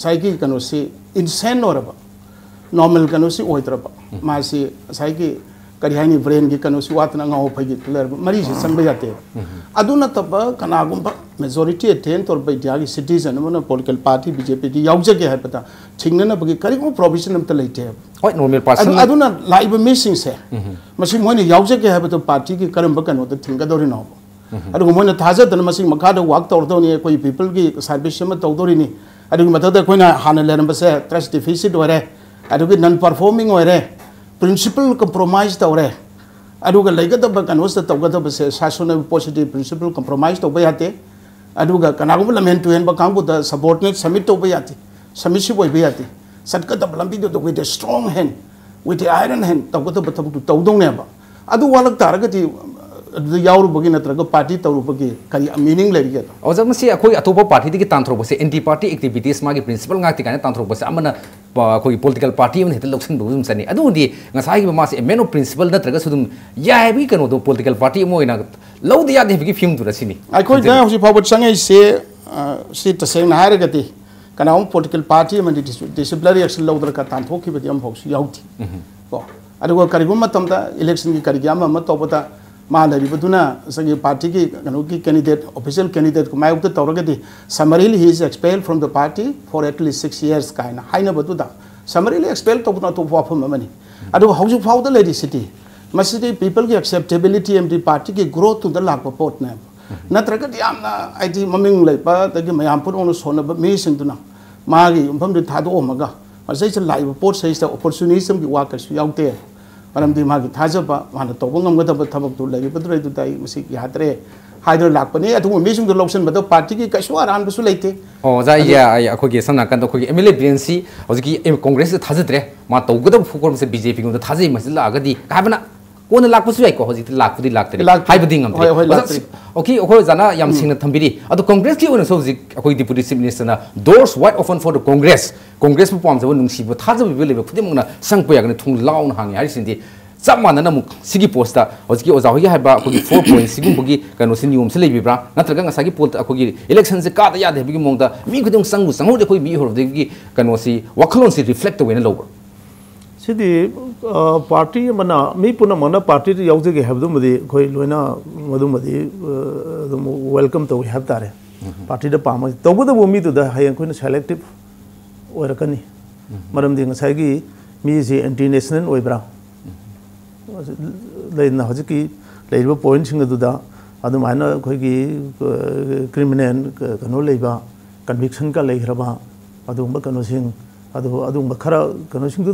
saiki kano se insane or ba normal kano se oitra ba ma se saiki kari hani brain gi kano se watna nga ho phagi clear mari se sang ba yate aduna taba kana gum ba majority attain tor ba diagi citizen mana political party bjp di yauje ge hai pata thingna na bagi kari ko provision am ta leite oi normal person aduna live missing se masi moine yauje ge hai pata party gi karam ba kano ta thinga dori no adugo moine thaja dan masi makha da work tor do ni koi people gi service ma tor dori ni adugo matada koina hana leram ba se trust deficit ore adugo non performing ore principal compromise tore aduga leiga da ba kano sta tawga da ba se sasuna positive principal compromise to ba yate aduga kanagum lamen to hen ba kangbu da subordinate submit to ba yate submissive oi ba yate satka da lambi do with a strong hand with the iron hand tawga da ba tawdong ne ba adu walak taraga ti yauru bagi natraga party tauru bagi kari meaning leri ga oja masi akoi atopa party di tanthro bose anti party activities magi principle ngakti kana tanthro bose amana akoi political party un hetel loksin bugum sani adu di ngasai ba masi meno principle natraga sudum yai bi kano do political party mo ina lo dia de bigi film dura sini akoi da hosi pawat sangai se se ta seng na hare gati kana um political party man disciplinary action lo dra ka tantho ki badiam hosi yauti ko adu kari gum matam da election ki kari gyama ma to bata Malari Baduna, Sagi party Kanuki candidate, official candidate, Kumayuk the Toragati, summarily he is expelled from the party for at least 6 years. Kind Haina Batuda. Summarily expelled to not to walk for money. I do how you found the lady city. Must people get acceptability and the party growth to the lack of port name. Not Rakatiamna, I think Mumming Lapa, the Mayampur on a son of Mason to now. Magi, from the Tado Omaga. I say it's a live port says the opportunism the workers out there. Param di magi thaja ba mana to ngam ga da thabak tu lagi badre du dai musi yatre hydro lak pani atu misung du loksan ba party ki kaiswa aran bu su leite oh za ya ai akho ge samna kan to khoi mla bnc hoji ki congress thaja tre ma to ga da phukor se bjp ngam da thaja ma la ga di ka bana kona lak pu su ai ko hoji lak pu di lak tre hai bu ding ngam tre okay okho jana yam sing na thambiri atu congress ki ona so hoji akoi deputy chief minister na doors wide open for the congress pu pam jaw nung si bu thaja bi le khudem na sang pu ya ga thung law na hang ya sin di Samana namuk sigi posta oski oza hogi haba ko 4 points sigum bogi kano sin yum sele bibra natraga nga sagi polt akogi election se ka da ya de bigi mongda mi khudung sangu sangu de koi mi hor de gi kano si wakhlon si reflect we na lower sidi party mana mi puna mana party ri yauje ge habdu mudi koi loina madu mudi welcome to we have tare party da pama to bu da bu mi to da hayang koi na selective orakani maram ding sagi mi ji anti national oibra लेना हो जी लेबा point सिंग दुदा अदु मायना कोई की criminal कनो लेबा conviction का लेखरबा अदु म कनो सिंग अदु म खरा कनो सिंग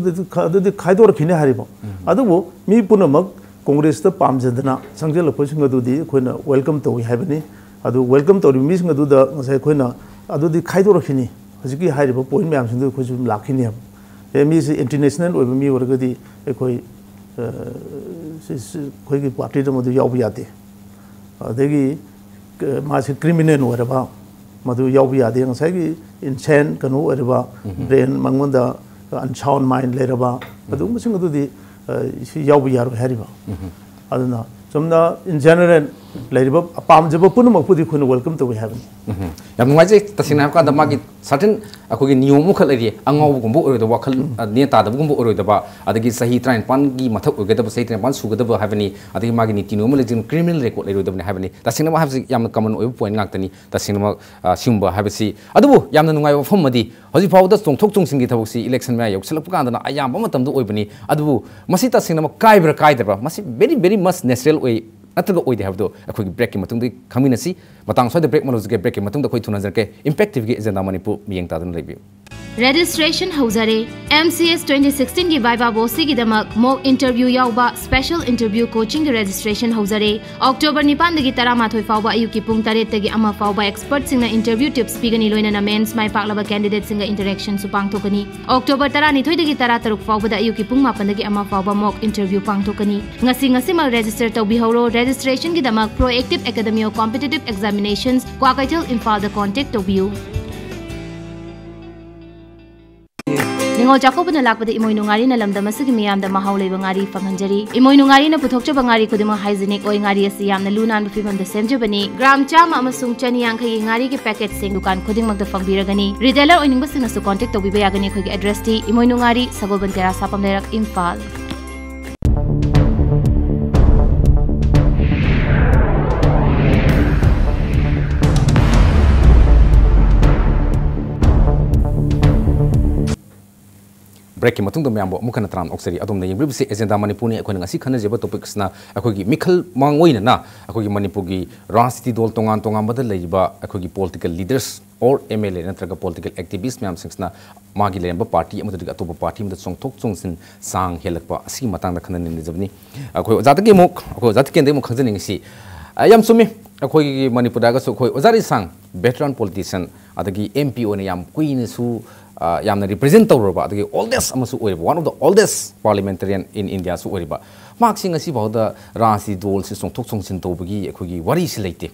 दु खाइदो रखिने हारिबो अदु वो मी पुनमक कांग्रेस त पामजदना संगजेल पोसिंग दुदी कोइना वेलकम तो हाइबनी अदु वेलकम तो मी सिंग दुदा नसे कोइना अदु दि खाइदो रखिनी हजिकी हारिबो पॉइंट म्याम सिंग दु खोजु लाखिनी हम ए मी इंटरनेशनल ओइबो मी वरगदी कोई कोई की पार्टी तो मधु याव यादे अदेगी मासे क्रिमिनल ओरबा मधु याव यादे ngsai gi insane kanu oरबा brain mangmonda unsound mind leraba adu musing adu di yaw yar hariba aduna somna in general lerba apam jaba punmak pudi khun welcome to we have yam ngai je tasina ka da magi certain akogi niyom mu khal ri angau gumbo oro da wakhal ne ta da gumbo oro da ba adagi sahi train pan gi mathak oge da sahi train pan su ga da havani adagi magi ni tinu mu legin criminal record le ro da havani tasina ma have yam common oi point ngak tani tasina ma simba habisi adu yam nungai phom madi hoji phaw da chongthok chongsing gi thabuk si election ma yok selak kan da ayam ba matam du oi bani adu masi tasina ma kai bra masi very much natural oi natraga oi de have do akhoi break ki matung di khaminasi matang so de break mano ge break ki matung da khoi thuna jar ke impactive ge agenda Manipur miyeng ta dan lebi Registration Hosare MCS 2016 की viva बोसी की दमक mock interview याउबा special interview coaching की registration Hosare October 9 दगी 13 फाउबा अयु की पुंग 3 दगी अमा फाउबा एक्सपर्ट सिंगना इंटरव्यू टिप्स पिगनी लोइना मेंस माइ पाकलाबा कैंडिडेट सिंगा इंटरेक्शन सु पांगथोकनी October 12 दगी 13 फाउबा दा अयु की पुंग 9 दगी अमा फाउबा मॉक इंटरव्यू पांगथोकनी ngasi mal register tawbi horo registration की दमक proactive academy of competitive examinations Kwakaitel Imphal da contact tawbiu Ningo Jacobana lakpada imoy nungari na lamdam asigi miyam da mahaw lay ngari fanghanjari imoy nungari na puthokcha bangari kudima hygienic oy ngari asi yamna lunan bu fimam da semjabani gram chama amasung chani yankhai ngari ki packet sing dukan khuding mag da fangbiragani retailer oy ningba singa su contact tawbi ba yagani khoi gi address ti imoy nungari Sagoban Tera sapam lerak Imphal break ki matung do myambo mukana tram oxeri adom na yengri se agenda manipur ni akhona ngasi khana jeba topics na akhogi mikhal mangoina na akhogi manipur gi rajniti dol tongan tongan bada leiba akhogi political leaders or MLA natraga political activists myam singsna magi lemba party amadu ga topa party amda chongthok chongsin sang helakpa asi matang da khana ni jabni akhoi jataki mok akhoi jatki ndai mok khajani ngsi ayam sumi akhogi manipur da ga so khoi ozari sang veteran politician adagi MP one yam queen su yamna represent tawrba adagi oldest amasu oiba one of the oldest parliamentarian in India su oiba mark singa si bawda rasi dol si songthok songsin tawbagi akhogi wari si leite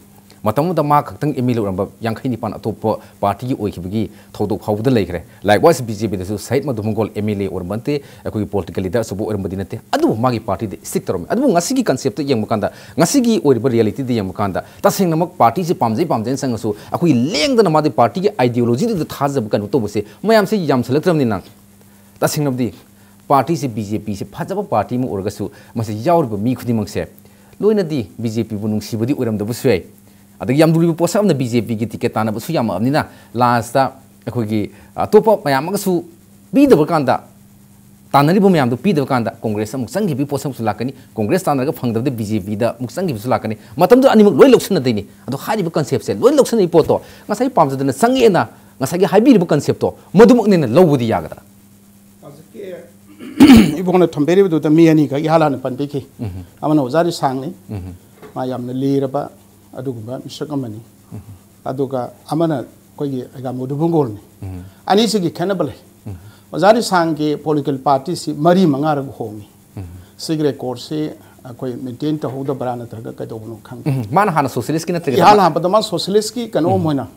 matam da ma khaktang emil uramba yankhai ni pan atop party gi oikibagi thodok hawda leikre likewise BJP da su side ma dumgol MLA or bante akhogi political leader su bo uramba dinate adu magi party de stick tarom adu ngasi gi concept yeng makanda ngasi gi oiba reality de yeng makanda tasing namak party si pamjai sang su akhogi leng da na ma de party gi ideology de thajab kan to bose mayam se yam selectram ni nang tasing nabdi party si BJP si phajaba party mu urga su mase yaur mi khudi mang se loina di BJP bu nung sibudi uram da bu suai adagi yam duri posa amna BJP gi ticket tana su yam amnina last ta akhogi topa mayam ga su bi de bakanda tanari bu mayam do pi de bakanda congress amuk sangi bi posa su lakani congress tanara ga phangda de BJP da muk sangi su lakani matam do animuk loi loksna deini ado hari bu concept se loi loksna i poto ngasai pamja de sangi na ngasai gi habi bu concept to modumuk ne lobudi yaga ibona thamberi du da miyani ga yala na pandiki amana ozari sangni ma yamna liraba aduga misakamani aduga amana koyi aga modu bungolni ani sigi kanabale ozari sangi political party si mari mangar hongi sigre course koi maintain ta hoda barana targa ka dono khang man hana socialist ki na triga yala badama socialist ki kano moina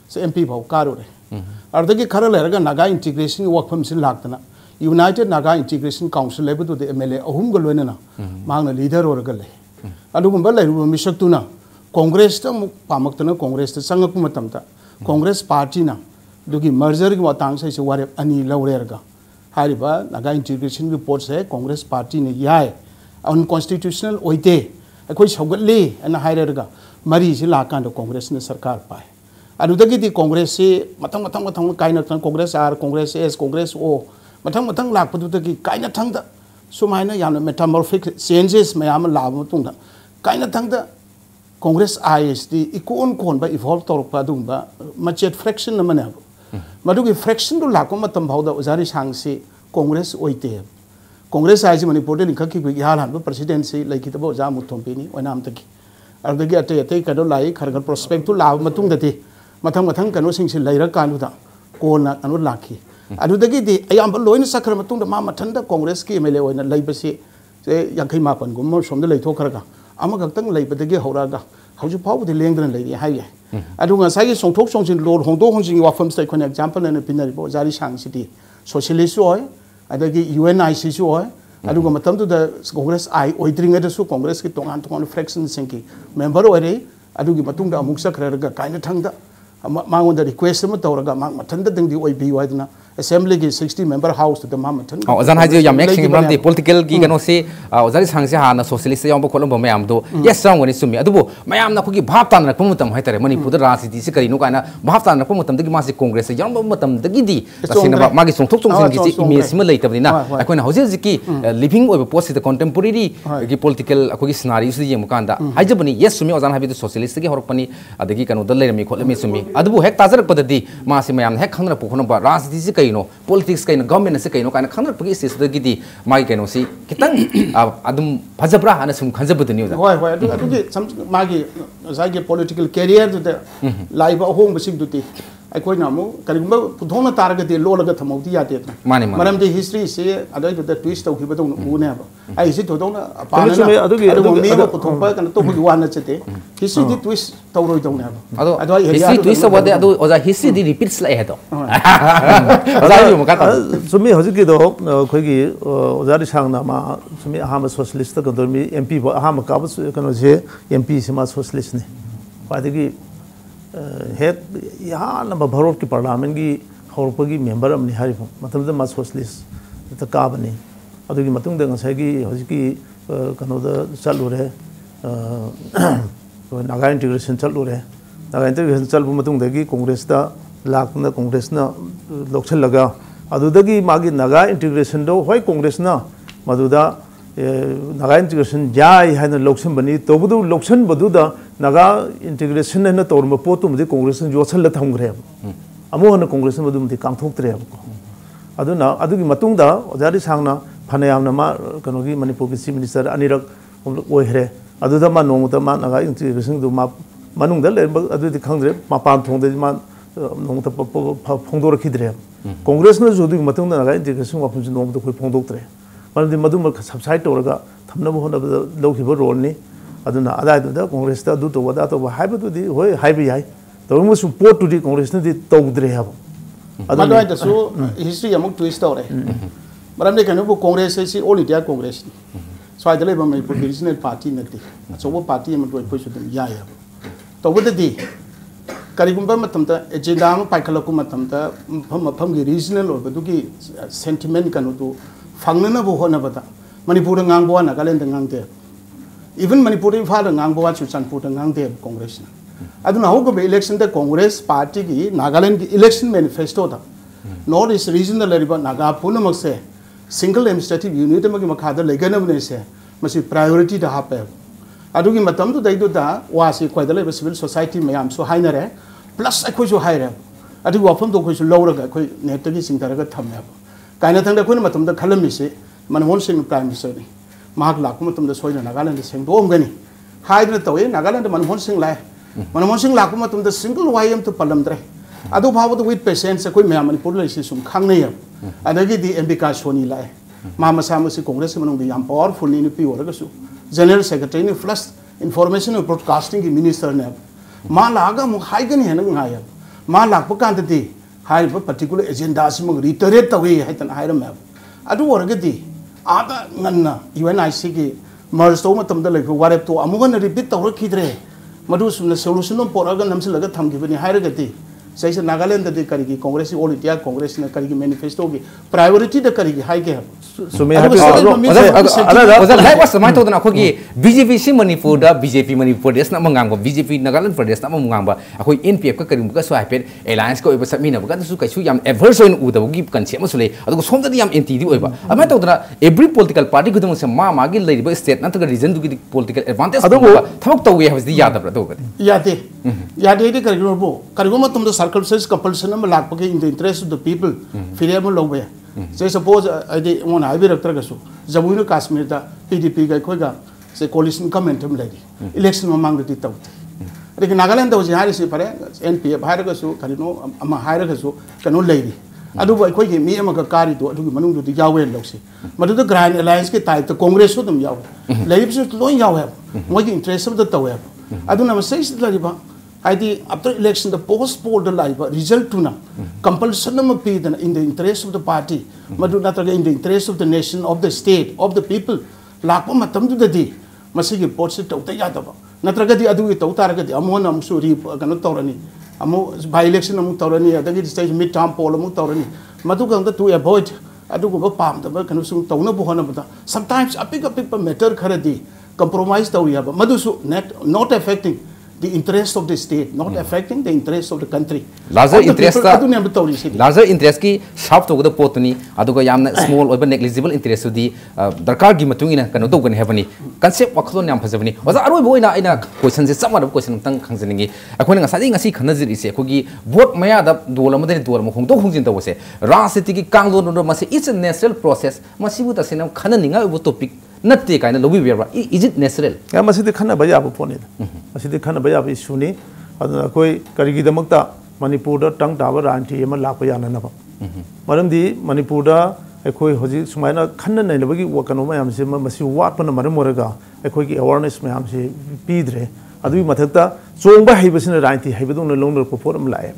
se MP bau karure ardagi khara leraga naga integration work from sin lagtana United Naga Integration Council level to the MLA ahum galwena na magna leader or gale adugumba leru mishaktuna Congress ta pamaktana Congress ta sangak matamta Congress party na dugi merger gi watang sai se ware ani lawrerga hariba Naga Integration report se Congress party ne yai unconstitutional oite akoi saugatle ana hairerga mari si lakan da Congress ne sarkar pai adudagi di Congress se matang kaina Congress R Congress S Congress O matang lakpadudagi kaina thangda sumaina yamna metamorphic changes mayam lab matungda kaina thangda Congress ISD ikon kon ba evolve torpa dumba machet fraction namane madugi fraction do lakko matam bauda ozari sangsi Congress oite Congress ISD Manipur de linkaki bi halan presidency like itabo ja mutompini onam taki ardagi ate kado lai khargar prospect to lab matungda ti matang kano singsi laira kanuda kona anu lakhi adudagi di ayam loina sakra matungda ma mathanda Congress ki MLA oina laibasi se yankai mapan gum somda lai thokraga amaga tang laibadagi horaga hauju pau de lengdran lai hai adunga sai songthok songsin lor hongdo hongjing wafam stai kon example na pinari bo jari sang city socialist oi adagi UNIC su oi aduga matam tu da Congress I oitring da su Congress ki tongan fraction singki member oi re adugi matungda amuk sakra ga kaina thangda mangon da request ma tawraga mang mathanda dingdi oi bi waidna assembly ki 60 member house to the mamatan ozan haji yam action ram di political ki kano se ozari sangse ha na socialist yam bo kolom bo mayam do yes strong woni sumi adubo mayam na khogi bhap tan na pumutam haitare manipur da rajniti se kari no kana bhap tan na pumutam dagi ma se congress yam bo matam dagi di tasina ba magi songthok songsin ki image ma lei tabni na akoina hoje ki living over post the contemporary ki political akogi scenario se yem kanda haijabani yes sumi ozan habi socialist ki horpani adagi kano da leirami kholami sumi adubo hek tajar padadi ma se mayam hek khangna pukhono ba rajniti se कहीं politics कहीं government से कहीं kind खाना पकी इस तरह की दी माई कहीं सी कितने आदम भजबरा आने सुन खंजब तो नहीं होता होय अदु के सम मागी जागे political career तो लाइफ होंग बसिक दुती अखोई नामु करिगुंबा पुथोंना तारगति लोलगा थमौती याते माने मरम दे हिस्ट्री से अदय तो ट्विस्ट तौ खिबा तो उने अब आई से थोदोंना पाना अदु मेबो पुथोंपा कन तो बुगी वाना चते हिस्ट्री दि ट्विस्ट तौरोय तौने अब अदो हिस्ट्री ट्विस्ट वादे अदो ओजा हिस्ट्री दि रिपीट्स लाइ हेतो ओजा यु मका सुमी हजिक दो खोगी ओजारी सांगना मा सुमी हाम सोशलिस्ट का दो मी एमपी हाम का कनो जे एमपी सिमा सोशलिस्ट ने पादगी हेड यहाँ नंबर भारत की पार्लियामेंट की हौरपगी मेंबर अमनी हारिफ मतलब मा सोशलिस्ट त काबनी अदुगी मतुंग दंग सैगी हजिकी कनोदा चलुरे नागा इंटीग्रेशन चलुरे नागा इंटीग्रेशन चलबु मतुंग दगी कांग्रेस दा लाकना कांग्रेस ना लोकसल लगा अदुदगी मागी नागा इंटीग्रेशन दो होय कांग्रेस ना मदुदा नागा इंटीग्रेशन जाय हायना लोकसन बनी तोबुदु लोकसन बदुदा नागा इंटीग्रेशन ने तौर पोतु मुझे कांग्रेस जोसल थमग्रे अमोहन कांग्रेस मधुमती कांथोक्तरे अदुना अदुगी मतुंगदा ओजारी सांगना फनेयामना मा कनोगी मणिपुर की चीफ मिनिस्टर अनिरक ओइहरे अदुदा मा नोंगता मा नागा इंटीग्रेशन दु मा मनुंगदा ले अदुदी खंगरे मापान थोंदे मा नोंगता फोंदोरखिद्रे कांग्रेस न जोदुगी मतुंगदा नागा इंटीग्रेशन वाफुंज नोंगता कोई फोंदोक्तरे मरमदि मधुम सबसाइड तौरगा थमनबो होनबदा लौखिबो रोलनी अदुना अदायदुदा कांग्रेस दा दु तो वदा तो हाइबदुदी होय हाइबि याय तौरमु सपोर्ट टुदी कांग्रेस नदि तौद्रे हाब अदुना दसु हिस्ट्री अमुक ट्विस्ट तौरे मरमदि कनबो कांग्रेस से ऑल इंडिया कांग्रेस स्वाइदले बम मणिपुर रीजनल पार्टी नति अचोबो पार्टी अम दोय कोइ सुदम याय हाब तौबदि करिगुंबा मतमता एजेंडा अम पाइखलकु मतमता मफम की रीजनल ओबदुगी सेंटिमेंट कनुदु फंगनबो होनबदा Manipur ngang Nagaland ngang even Manipur Father Nangboa Chuchanpur Nangde Congress. I don't know how election the Congress party Nagaland election manifesto. Nor is reasonable Naga Punamase single administrative unit Makada Leganamnese must be priority to happen. Adugi Matam to they do that was quite a level civil society mayam so higher plus a question higher. I do often to question lower netagi sing Taraga Tamab. Kainatan the Kunamatum the Kalamise, Manamon Sing Prime Minister. Mark Lakumatum the soil in Nagaland is saying, Don't Gani. Hide it away, Nagaland, Manamon Sing Lai. Manamon Sing Lakumatum the single YM to Palamdre. I do have the wheat patients, a quick mammal policies from Kangnia. And I get the Mbika Shoni Lai. Mama Samasi Congressman be powerful in P. Oragasu. General Secretary Flush Information and Broadcasting Minister Neb. Malaga Muhagan Henang. Malakantati. High particular agendas reiterate away at an iron map. I do work at the other Nana, UNIC, Marstomatum the lake, what up to Amuan repeat the work hidre. Madus the solution of Poragan Namsalaga Tam given Hiragati. Says Nagaland the Karigi Congress, all India Congress in the Karigi Manifesto, priority the Karigi High Game. So may I was my told Nakogi, BJP Manipur, BJP Manipur, there's not Mangamba, BJP Nagaland for this not Mangamba, a whole NPF Karim, so I paid alliance go over Samina, Gasuka, a version with the give consummatively, I was home to the NTD. I might told every political party could say, Mamma, Gil Labor State, not a reason to get political advantage. Talk away has the Yada. Yade, Yade Karigoma, the circumstances compulsion in the interest of the people, Filiam Lowe. Say, suppose I did one Ivy of Tragasu, Zabuno Kashmir, PDP Gaikoga, say coalition commentum lady, election among the Tito. The Nagaland was Harris, NPF, Hiragasu, Carino, Ama Hiragasu, Cano lady. I do like me, Makari to Manu to Yahweh Loxi. But to the Grand Alliance get tied to Congress with them Yahweh. Ladies to loan Yahweh, what the interest of the Tower. I don't know, say Lariba. I did after election the post poll the live result to now. Compulsion in the interest of the party, but do not in the interest of the nation, of the state, of the people. Lakamatam to the day. Masigi ports it out the Yadaba. Natragadi adu it out Targati, Amon Amsuri, Ganotorani, by election of Mutorani, the stage mid-term poll of Mutorani. Madukanga to avoid Adugo Palm, the Berkanusum Tona Buhanabata. Sometimes I pick up people matter Karadi, compromise the Yaba, Madusu, not affecting the interest of the state, not affecting the interest of the country. Larger interest larger interest ki sharp to the potuni aduga yamna small or negligible interest di darkar gi matungina kanu to gan heaveni concept wakhlon yam phajabani oza aroi boina ina question se samar question tang khangjaningi akhona ngasai ngasi khanajir ise khogi vote maya da dol amade dol mo khong to khongjin tawse rajniti ki kanglo no masi it's a natural process masi bu tasinam khananinga ubu topic natte kaina lobi bera is it natural ya masi de khana baya bu poni masi de khana baya bi suni aduna koi karigi damakta Manipur da tang tawa ranti yama lakpa yana na ba maram di Manipur da ekoi hoji sumaina khanna nei labagi wakano ma yamse masi wat pana maram moraga ekoi ki awareness ma yamse pidre adu mathakta chongba haibasina ranti haibadung na longdor ko forum lae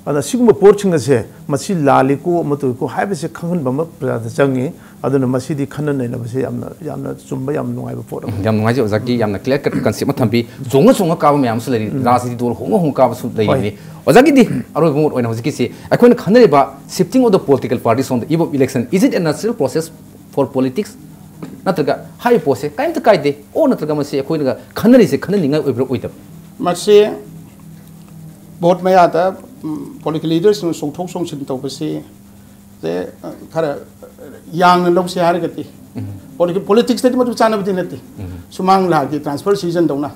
ana sigma porching se masi lali ko matu ko haibase khangan bama prada changi aduna masi di khanna nei labase yamna chumba yam nungai ba forum yam nungai jo zaki yamna clear cut concept ma thambi chonga ka ma yam sleri rasi dol hong ka ba su dei ni ozagi di aro mo oina hojiki se akoina khanare ba shifting of the political parties on the eve of election is it a natural process for politics natraga high pose kaim ta kaide o natraga masi akoina khanari se khananinga oibro oidab masi vote maya da political leaders no songthok songsin tawbase te khara yang lok se har gati politics te matu chana bdi nati sumang la ki transfer season dona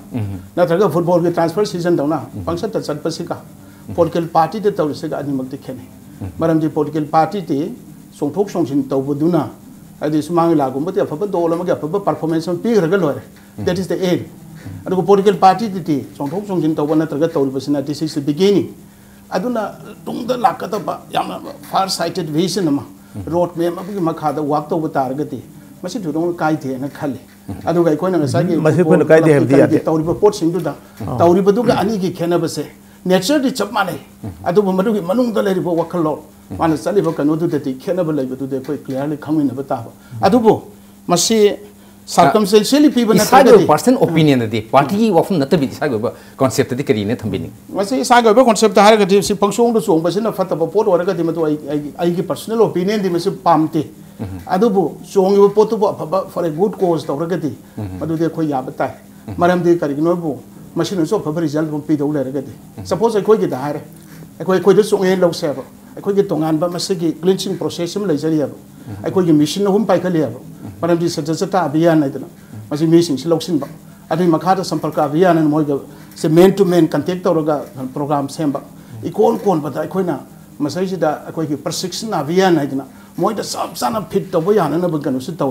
natraga football ki transfer season dona function ta chat pasika political party te tawse ga ani mak te khene maram ji political party te songthok songsin tawbuduna adi sumang la gum te fa do la ma ga fa performance pi ga lore that is the aim adu political party te songthok songsin tawba natraga tawbasina this is the beginning aduna tungda lakata ba yamna far sighted vision ma road map ma makha da walk to tar gati masi thudong kai the na khali adu ga koina ngasai gi masi koina kai the heldi ate tawri ba pot sing du da tawri ba du ga ani gi khena ba se nature di chap mane adu ba madu gi manung da leri bo wakal lo mana sali ba kanu du de ti khena ba lai ba du de koi clearly khangin ba ta ba adu bo masi circumstantially people na ta the person opinion the party of not be sa go concept the kari ne thambini masi sa go concept har ga di si pangsong du song ba sin na fata ba pot war ga di matu ai gi personal opinion di masi pamte adu bo song yu pot bo for a good cause to ga di madu de khoi ya ba tai maram de kari no bo masi no so fa result bo pi do le ga di suppose ai khoi gi da har ai khoi de song e lo se ba ai khoi gi tongan ba masi gi cleansing process ma lai jari ba ai khoi gi mission hum pai khali ba maram di sajata abiyan ai dana masi mission si loksin ba adu makha sampalka abiyan an moi ga se man to man contact to ga program semba ikon kon ba ai khoina masai si da ai khoi gi perception abiyan ai dana moi da sab sana fit to bo yana na ba ganu si to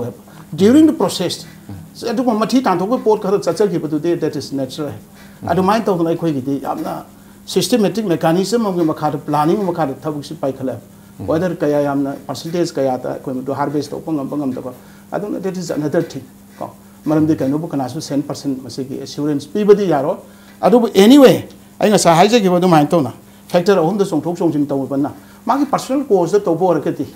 during the process so adu ma thi tan to ko pot khar chacha gi ba that is natural adu mai to ai khoi gi di amna systematic mechanism of makha planning makha thabuk si pai khala whether kaya yamna percentage kaya ta koi to harvest to pangam ta I don't know, that is another thing. Maram de kanu bu kana su 100% masi ki assurance pi badi yaro adu anyway ai nga sa hai je ki ba du mai to na factor ahum da song thok song jin to ba na ma ki personal course to bo ra kati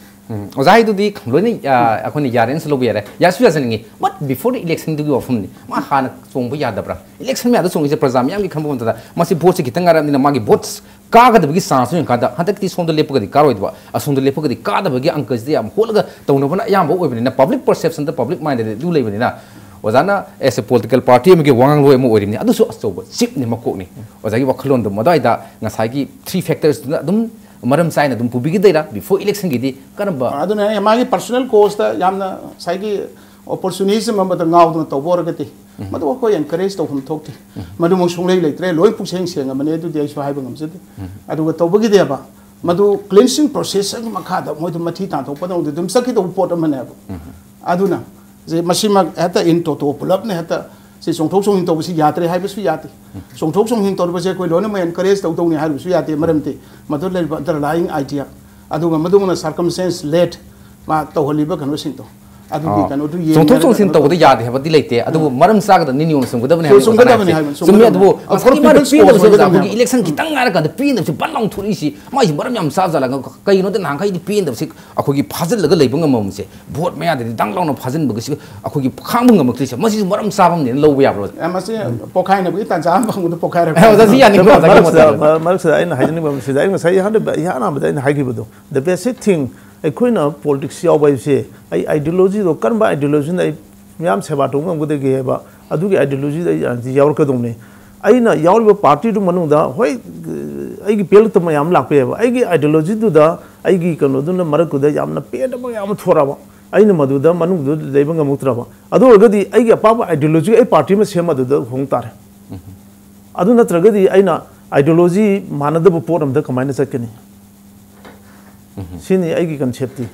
ozai du di khloi akhoni yaren se lobi yare yasu yasangi but before the election du ofum ni ma hana song bu yada bra election me adu song is prajam yam ki kham ta masi vote se kitang aram ni ma gi votes ka ga da gi sans ni ka da hatak ti song de lepu ga di karoi ba asong de lepu ga di ka da ba gi angkas di am holaga to no na yam bo oi ni na public perception the public mind de du le ni na ozana as a political party me gi wangang loi mo oi ni adu so aso ba chip ni makok ni ozagi wakhlon do modai da ngasai gi three factors dum maram sai na dum pubi gi deira before election gi di kanaba adu na ma gi personal cost da yamna sai gi opportunism ma da ngau do to bor ga ti madu ko encourage to hum thok ti madu mo sung lei lei tre loi pu seng seng ma ne du de so hai bangam se adu ga to ba gi de ba madu cleansing process ma kha da mo du mathi ta to pa do dum sakhi to pot ma ne ba adu na je masima eta in to pulap ne eta si song thok song to si yatre hai su yati song thok song hin to ba je ko lo ne ma encourage to ni hai su yati maram ti madu le underlying idea adu ga madu na circumstance late ma to holi ba kan sing to adu gi kan odu ye song thok song sin to da yade ha ba di leite adu maram sa ga ni ni song ga da ne ha sum me adu afri ma pi da so da gi election ki tang ga ga da pi da si ban long thuri si ma si maram yam sa za la ga kai no da nang kai di pi da si akho gi phajal ga leibang ma se vote me ya de dang long na phajin ba si akho gi khang bang ma si ma si maram sa bam ne lo ya bro ma si pokai na bi tan jam bang du pokai ra da si ya ni ba da ma sa ai na hajini ba si da ai sa ya ha ya na ba da hai gi ba do the basic thing aikoina politics yaw bai se ai ideology do kan ba ideology ai myam seba to ngam gode ge ba adu ge ideology ai yaw ka dong ne aina yauriba party du manuda hoi aigi pelta ma yam lakpe ba aigi ideology du da aigi kano du na maraku da yamna peda ba yam thora ba aina madu da manu du leiba nga mutra ba adu orgadi aigi apa ideology ai party ma sema du da hong tar adu na tragadi aina ideology manada bu poram da kamaina sakani sini aigi concept ti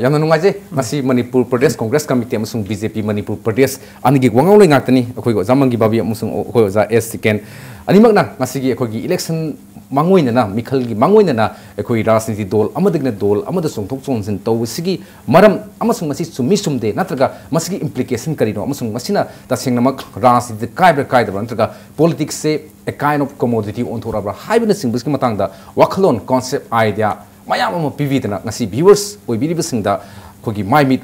yamna nungaje masi Manipur Pradesh Congress Committee amusung BJP Manipur Pradesh anigi wangau loi ngakani akoi go jamangi babi amusung akoi za S second animak na masigi akoi gi election mangoina na mikhal gi mangoina na akoi rajniti dol amadigna dol amada songthok chonsin taw sigi maram amasung masi sumi sumde natraga masigi implication karino amasung masina tasengnamak rajniti kaibra kaidabra natraga politics se a kind of commodity on thorabra haibna singbis ki matangda wakhalon concept idea mayam ama pividna ngasi viewers oi biribasingda khogi mai mit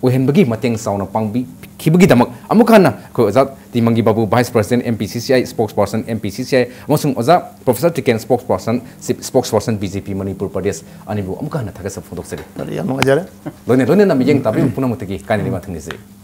ohenbagi mateng sauna pangbi khibagi damak amukana ko oza timangi babu vice president MPCCI spokesperson MPCCI amosung oza professor Tiken spokesperson BJP Manipur Pradesh anibu amukana thagasa phondok sari yam ngajare lone na miyeng tabi punamutagi kanini mathangise